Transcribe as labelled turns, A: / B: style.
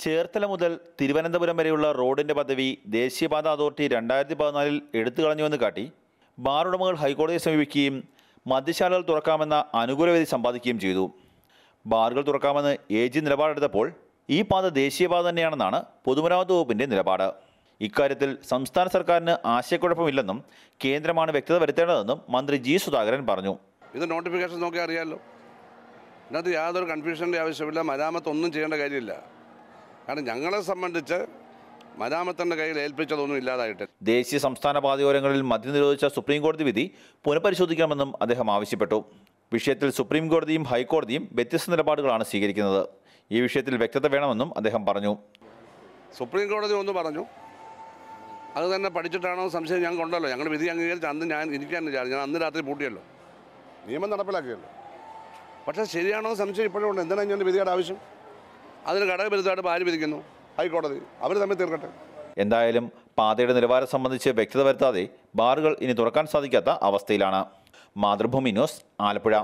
A: ചേർത്തല മുതൽ തിരുവനന്തപുരം വരെയുള്ള റോഡിന്റെ പദവി ദേശീയപാത അതോറിറ്റി 2014 എടുത്തു കളഞ്ഞുവെന്ന് കാട്ടി ബാർ ഉടമകൾ ഹൈക്കോടതിയെ സമീപിക്കുകയും മദ്യശാലകൾ തുറക്കാമെന്ന അനുകൂല വിധി സമ്പാദിക്കുകയും ചെയ്തു. ബാറുകൾ തുറക്കാമെന്ന് AG നിലപാടെടുത്തപ്പോൾ ഈ പാത ദേശീയപാത തന്നെയാണെന്നാണ് പൊതുമരാമത്ത് വകുപ്പിന്റെ നിലപാട്. ഇക്കാര്യത്തിൽ സംസ്ഥാന സർക്കാരിന് ആശയക്കുഴപ്പമില്ലെന്നും കേന്ദ്രമാണ് വ്യക്തത വരുത്തേണ്ടതെന്നും മന്ത്രി G. സുധാകരൻ പറഞ്ഞു.
B: ഇത് നോട്ടിഫിക്കേഷൻ നോക്കി അറിയാമല്ലോ. ഇതിനകത്ത് യാതൊരു കൺഫ്യൂഷൻ്റെ ആവശ്യമില്ല. മരാമത്തൊന്നും ചെയ്യേണ്ട കാര്യമില്ല. കാരണം ഞങ്ങളെ സംബന്ധിച്ച് മരാമത്തിൻ്റെ കയ്യിൽ ഏൽപ്പിച്ചതൊന്നും ഇല്ലാതായിട്ട്
A: ദേശീയ സംസ്ഥാന പാതയോരങ്ങളിൽ മദ്യം നിരോധിച്ച സുപ്രീം കോടതി വിധി പുനഃപരിശോധിക്കണമെന്നും അദ്ദേഹം ആവശ്യപ്പെട്ടു. വിഷയത്തിൽ സുപ്രീം കോടതിയും ഹൈക്കോടതിയും വ്യത്യസ്ത നിലപാടുകളാണ് സ്വീകരിക്കുന്നത്. ഈ വിഷയത്തിൽ വ്യക്തത വേണമെന്നും അദ്ദേഹം പറഞ്ഞു.
B: സുപ്രീം കോടതി ഒന്ന് പറഞ്ഞു, അത് തന്നെ പഠിച്ചിട്ടാണോ സംശയം ഞങ്ങൾക്കുണ്ടല്ലോ. ഞങ്ങൾ വിധി അംഗീകരിച്ച് അന്ന് എനിക്കാണ് വിചാരിച്ചു. ഞാൻ അന്ന് രാത്രി പൂട്ടിയല്ലോ, നിയമം നടപ്പിലാക്കിയല്ലോ. പക്ഷേ ശരിയാണോ സംശയം ഇപ്പോഴും ഉണ്ട്. എന്തിനാണ് ഞാൻ വിധിയുടെ ആവശ്യം? അതിന് ഘടകവിരുദ്ധമായിട്ട് ആര് വിധിക്കുന്നു? ഹൈക്കോടതി. അവർ തമ്മിൽ തീർക്കട്ടെ.
A: എന്തായാലും പാതയുടെ നിലവാരം സംബന്ധിച്ച് വ്യക്തത വരുത്താതെ ബാറുകൾ ഇനി തുറക്കാൻ സാധിക്കാത്ത അവസ്ഥയിലാണ്. മാതൃഭൂമി ന്യൂസ്, ആലപ്പുഴ.